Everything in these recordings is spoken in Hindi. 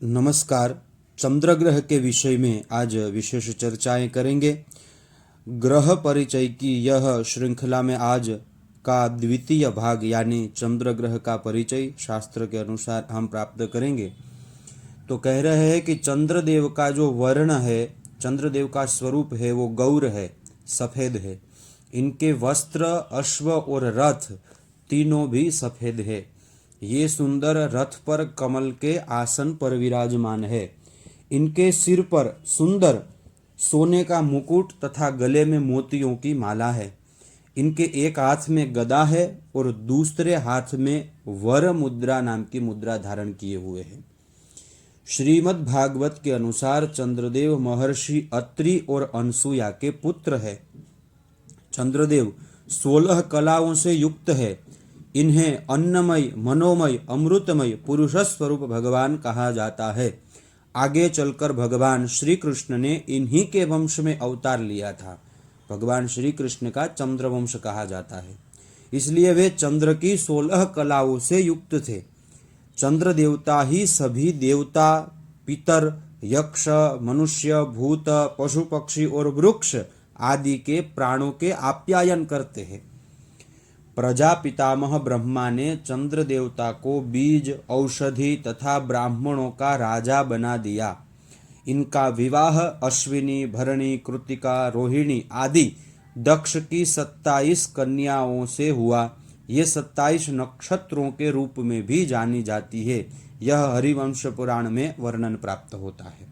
नमस्कार। चंद्र ग्रह के विषय में आज विशेष चर्चाएं करेंगे। ग्रह परिचय की यह श्रृंखला में आज का द्वितीय भाग यानी चंद्र ग्रह का परिचय शास्त्र के अनुसार हम प्राप्त करेंगे। तो कह रहे हैं कि चंद्रदेव का जो वर्ण है, चंद्रदेव का स्वरूप है वो गौर है, सफेद है। इनके वस्त्र, अश्व और रथ तीनों भी सफेद है। ये सुंदर रथ पर कमल के आसन पर विराजमान है। इनके सिर पर सुंदर सोने का मुकुट तथा गले में मोतियों की माला है। इनके एक हाथ में गदा है और दूसरे हाथ में वर मुद्रा नाम की मुद्रा धारण किए हुए हैं। श्रीमद् भागवत के अनुसार चंद्रदेव महर्षि अत्रि और अनसुया के पुत्र है। चंद्रदेव 16 कलाओं से युक्त है। इन्हें अन्नमय, मनोमय, अमृतमय पुरुष स्वरूप भगवान कहा जाता है। आगे चलकर भगवान श्री कृष्ण ने इन्हीं के वंश में अवतार लिया था। भगवान श्री कृष्ण का चंद्र वंश कहा जाता है, इसलिए वे चंद्र की 16 कलाओं से युक्त थे। चंद्र देवता ही सभी देवता, पितर, यक्ष, मनुष्य, भूत, पशु पक्षी और वृक्ष आदि के प्राणों के आप्यायन करते हैं। प्रजापितामह ब्रह्मा ने चंद्र देवता को बीज, औषधि तथा ब्राह्मणों का राजा बना दिया। इनका विवाह अश्विनी, भरणी, कृतिका, रोहिणी आदि दक्ष की 27 कन्याओं से हुआ। ये 27 नक्षत्रों के रूप में भी जानी जाती है। यह हरिवंश पुराण में वर्णन प्राप्त होता है।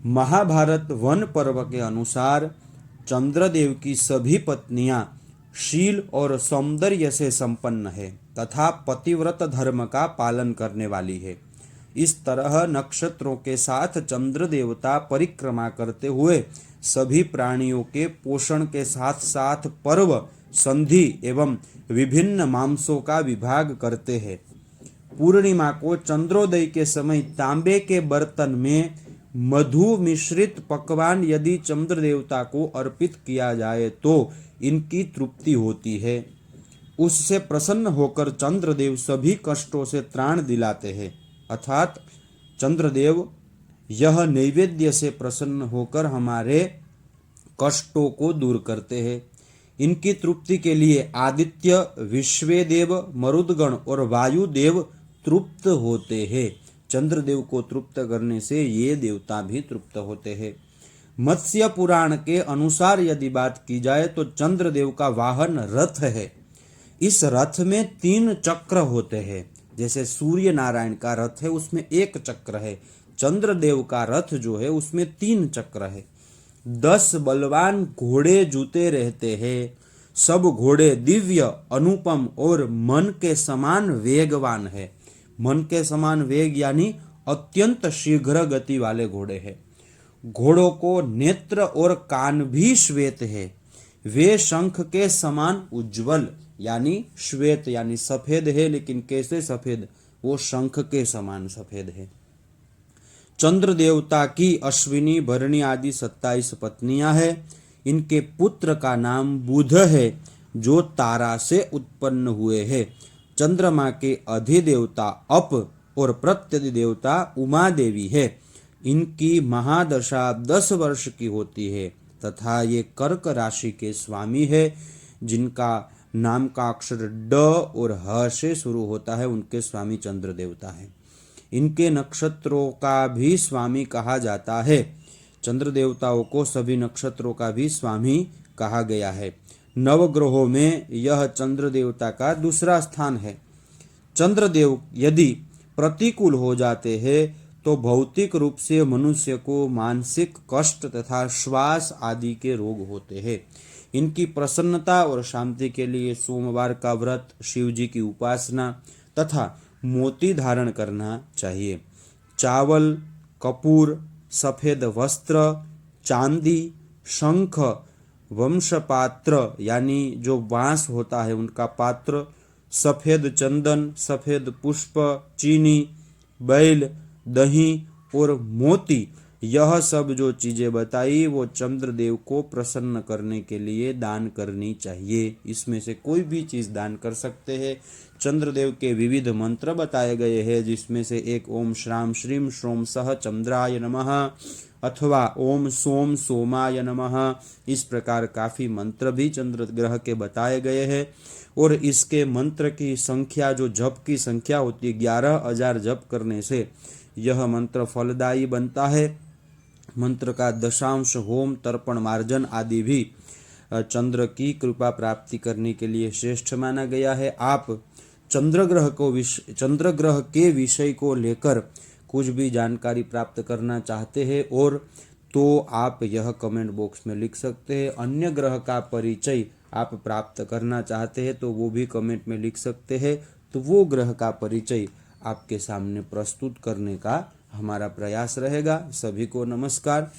महाभारत वन पर्व के अनुसार चंद्रदेव की सभी पत्नियां शील और सौंदर्य से संपन्न है तथा पतिव्रत धर्म का पालन करने वाली है। इस तरह नक्षत्रों के साथ चंद्र देवता परिक्रमा करते हुए सभी प्राणियों के पोषण के साथ साथ पर्व, संधि एवं विभिन्न मांसों का विभाग करते हैं। पूर्णिमा को चंद्रोदय के समय तांबे के बर्तन में मधु मिश्रित पकवान यदि चंद्र देवता को अर्पित किया जाए तो इनकी तृप्ति होती है। उससे प्रसन्न होकर चंद्रदेव सभी कष्टों से त्राण दिलाते हैं, अर्थात चंद्रदेव यह नैवेद्य से प्रसन्न होकर हमारे कष्टों को दूर करते हैं। इनकी तृप्ति के लिए आदित्य, विश्वेदेव, मरुदगण और वायुदेव तृप्त होते हैं। चंद्रदेव को तृप्त करने से ये देवता भी तृप्त होते हैं। मत्स्य पुराण के अनुसार यदि बात की जाए तो चंद्रदेव का वाहन रथ है। इस रथ में 3 चक्र होते हैं। जैसे सूर्य नारायण का रथ है उसमें 1 चक्र है, चंद्रदेव का रथ जो है उसमें 3 चक्र है। 10 बलवान घोड़े जूते रहते हैं। सब घोड़े दिव्य, अनुपम और मन के समान वेगवान है। मन के समान वेग यानी अत्यंत शीघ्र गति वाले घोड़े हैं। घोड़ों को नेत्र और कान भी श्वेत है। वे शंख के समान उज्जवल यानी श्वेत यानी सफेद है, लेकिन कैसे सफेद? वो शंख के समान सफेद है। चंद्र देवता की अश्विनी, भरणी आदि 27 पत्नियां हैं। इनके पुत्र का नाम बुध है जो तारा से उत्पन्न हुए हैं। चंद्रमा के अधिदेवता अप और प्रत्यधिदेवता उमा देवी है। इनकी महादशा 10 वर्ष की होती है तथा ये कर्क राशि के स्वामी है। जिनका नाम का अक्षर ड और ह से शुरू होता है उनके स्वामी चंद्र देवता है। इनके नक्षत्रों का भी स्वामी कहा जाता है। चंद्र देवताओं को सभी नक्षत्रों का भी स्वामी कहा गया है। नवग्रहों में यह चंद्र देवता का दूसरा स्थान है। चंद्रदेव यदि प्रतिकूल हो जाते हैं तो भौतिक रूप से मनुष्य को मानसिक कष्ट तथा श्वास आदि के रोग होते हैं। इनकी प्रसन्नता और शांति के लिए सोमवार का व्रत, शिव जी की उपासना तथा मोती धारण करना चाहिए। चावल, कपूर, सफेद वस्त्र, चांदी, शंख, वंशपात्र यानी जो बांस होता है उनका पात्र, सफेद चंदन, सफेद पुष्प, चीनी, बैल, दही और मोती, यह सब जो चीजें बताई वो चंद्रदेव को प्रसन्न करने के लिए दान करनी चाहिए। इसमें से कोई भी चीज दान कर सकते हैं। चंद्रदेव के विविध मंत्र बताए गए हैं, जिसमें से एक ओम श्राम श्रीम श्रोम सह चंद्राय नमः अथवा ओम सोम सोमाय नमः, इस प्रकार काफी मंत्र भी चंद्र ग्रह के बताए गए हैं। और इसके मंत्र की संख्या, जो जप की संख्या होती है, 11,000 जप करने से यह मंत्र फलदायी बनता है। मंत्र का दशांश, होम, तर्पण, मार्जन आदि भी चंद्र की कृपा प्राप्ति करने के लिए श्रेष्ठ माना गया है। आप चंद्र ग्रह के विषय को लेकर कुछ भी जानकारी प्राप्त करना चाहते हैं और तो आप यह कमेंट बॉक्स में लिख सकते हैं। अन्य ग्रह का परिचय आप प्राप्त करना चाहते हैं तो वो भी कमेंट में लिख सकते हैं, तो वो ग्रह का परिचय आपके सामने प्रस्तुत करने का हमारा प्रयास रहेगा। सभी को नमस्कार।